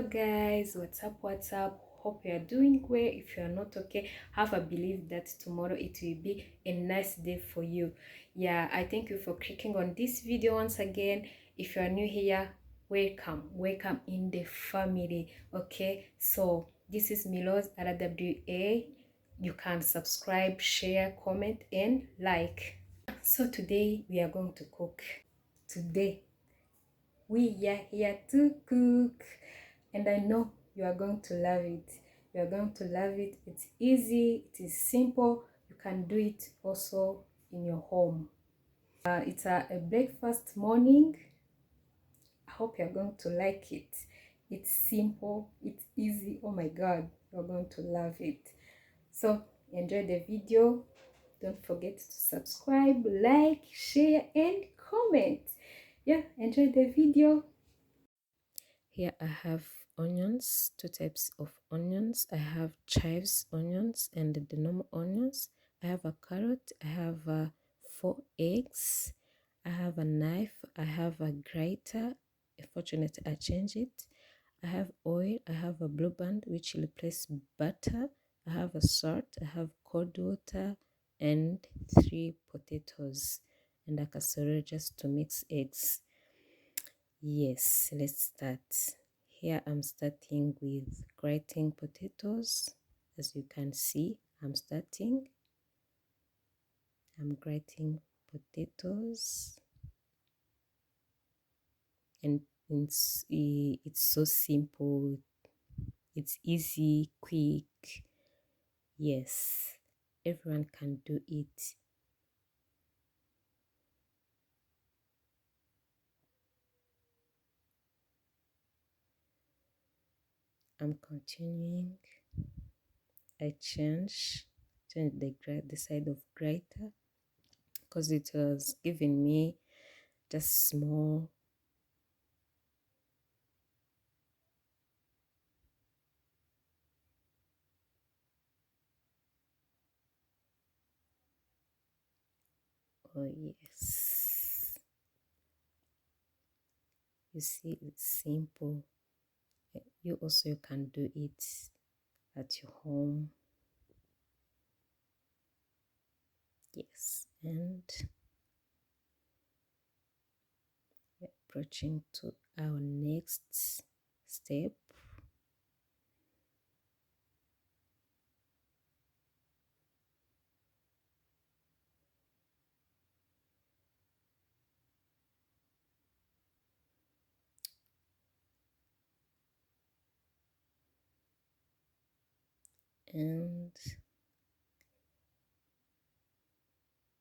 guys, what's up? Hope you are doing well. If you are not okay, have a belief that tomorrow it will be a nice day for you. Yeah, I thank you for clicking on this video once again. If you are new here, welcome in the family. Okay, so this is Milos RWA. You can subscribe, share, comment and like. So today we are going to cook. Today we are here to cook, and I know you are going to love it. You are going to love it. It's easy, it is simple. You can do it also in your home. It's a breakfast morning. I hope you're going to like it. It's simple, it's easy. Oh my god, you're going to love it. So enjoy the video. Don't forget to subscribe, like, share and comment. Yeah, enjoy the video. Here I have onions, two types of onions. I have chives onions and the normal onions. I have a carrot. I have 4 eggs. I have a knife. I have a grater. Unfortunately, I changed it. I have oil. I have a blue band which replaces butter. I have a salt. I have cold water and 3 potatoes and a casserole just to mix eggs. Yes, let's start. Here I'm starting with grating potatoes. As you can see, I'm grating potatoes, and it's so simple, it's easy, quick. Yes, everyone can do it. I'm continuing. I change the side of grater because it was giving me just small. Oh yes, you see, it's simple. You also can do it at your home. Yes, and we're approaching to our next step. And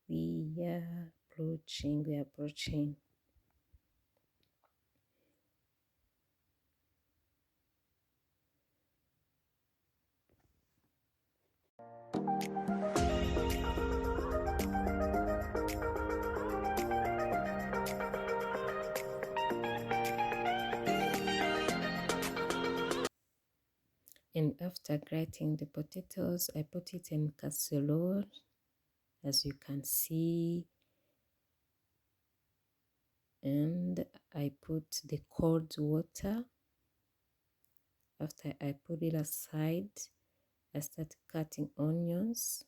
we are approaching. And after grating the potatoes, I put it in casserole, as you can see, and I put the cold water. After I put it aside, I start cutting onions.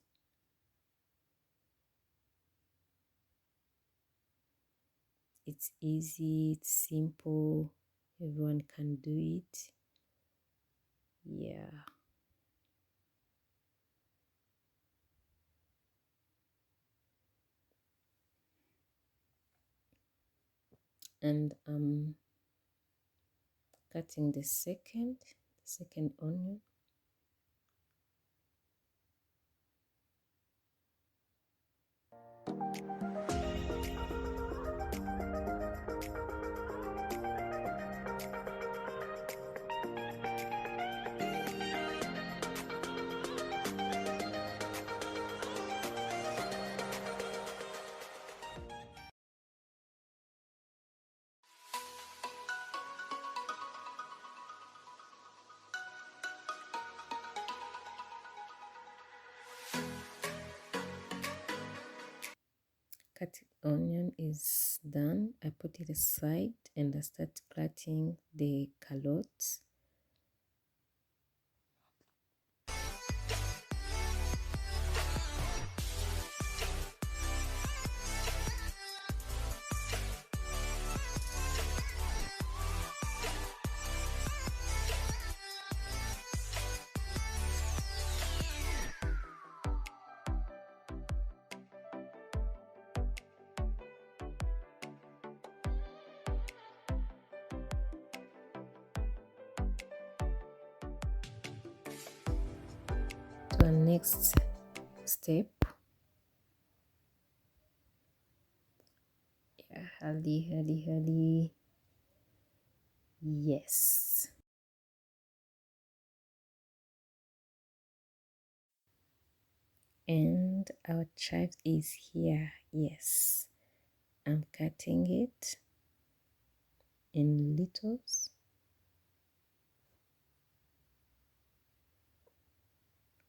It's easy, it's simple, everyone can do it. Yeah. And I'm cutting the second onion. Cut onion is done. I put it aside and I start cutting the carrots. our next step. Yeah, hurry. Yes. And our chives is here. Yes. I'm cutting it in littles.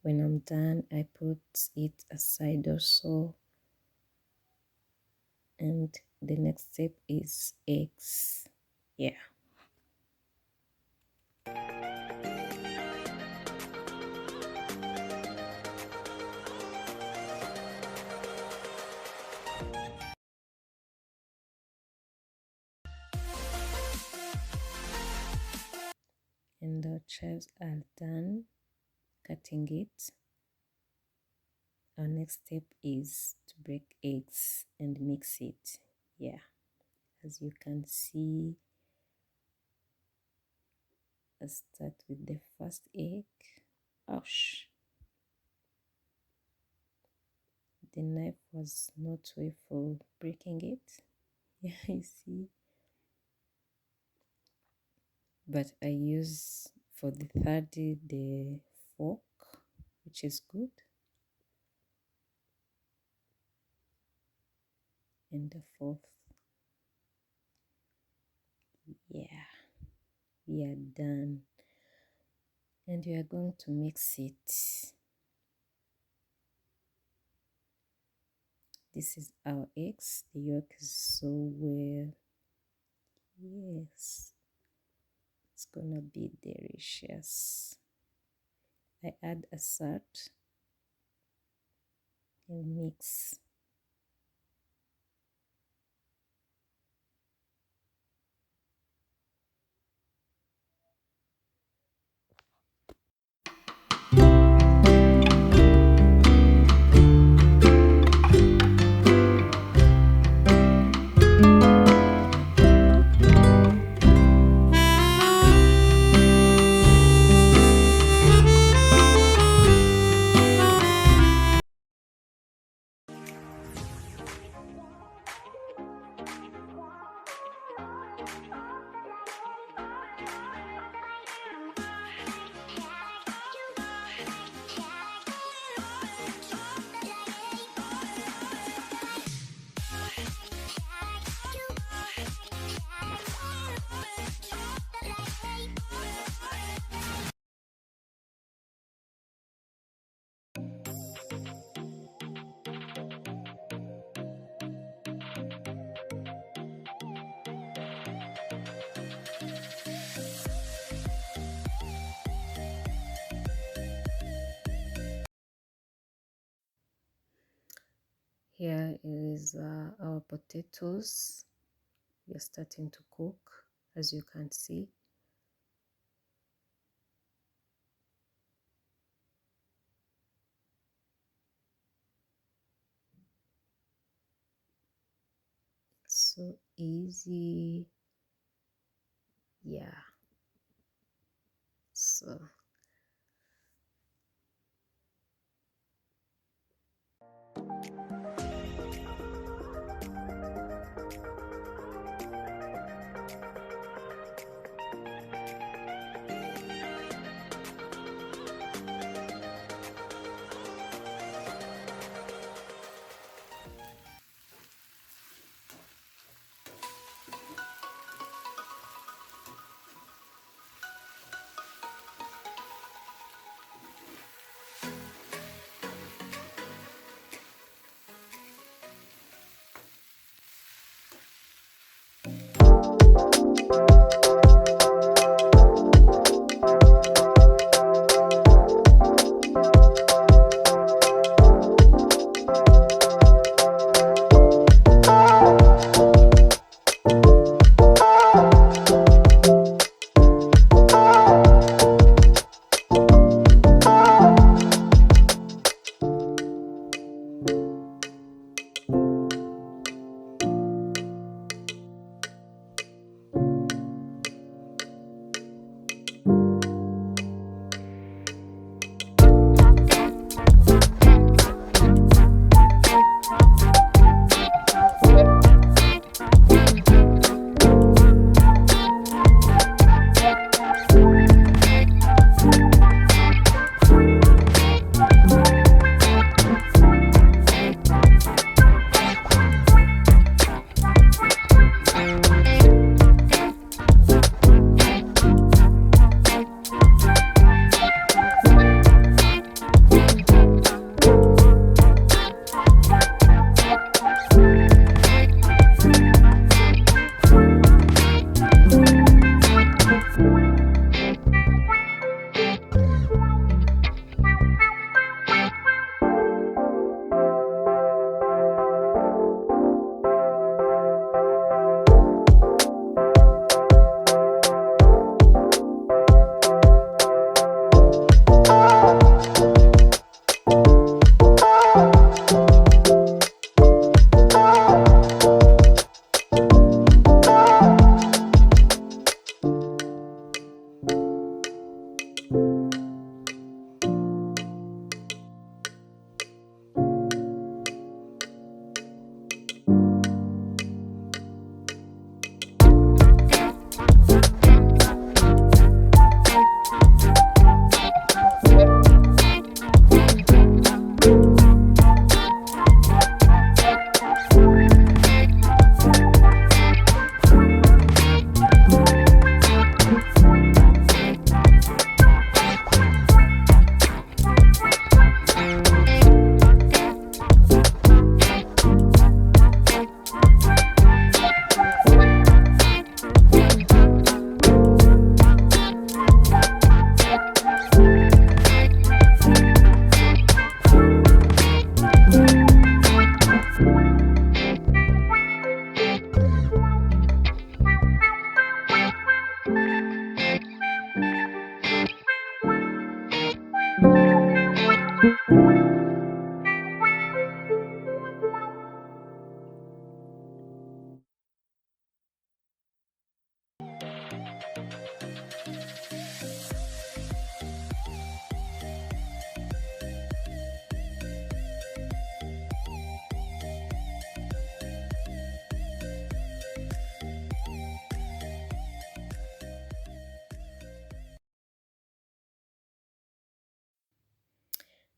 When I'm done, I put it aside also. And the next step is eggs. Yeah. And our chives are done cutting it. Our next step is to break eggs and mix it. Yeah, as you can see, let's start with the first egg. Ouch, the knife was not way for breaking it. Yeah, you see, but I use for the third the fork, which is good. And the fourth, yeah, we are done. And we are going to mix it. This is our eggs. The yolk is so well. Yes, it's gonna be delicious. I add a salt and mix. Here is our potatoes. We are starting to cook, as you can see. It's so easy. Yeah. So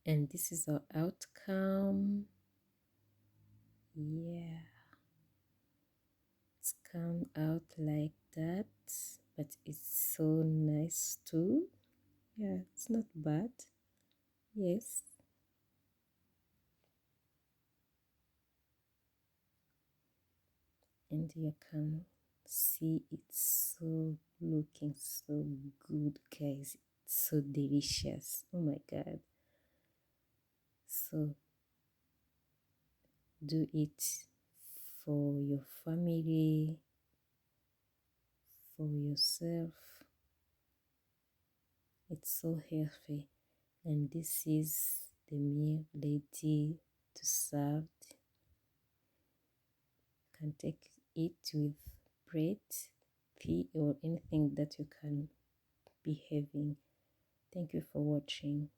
And this is our outcome. Yeah, it's come out like that, but it's so nice too. Yeah, it's not bad. Yes. And you can see it's so looking so good, guys. It's so delicious. Oh my god. So do it for your family, for yourself. It's so healthy. And this is the meal ready to serve. You can take it with bread, tea, or anything that you can be having. Thank you for watching.